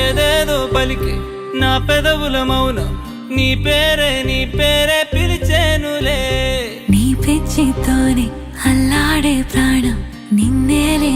ఏదేదో పలికి నా పెదవుల మౌనం నీ పేరే పిలిచేనులే. నీ పిచ్చితోనే అల్లాడే ప్రాణం నిన్నేలే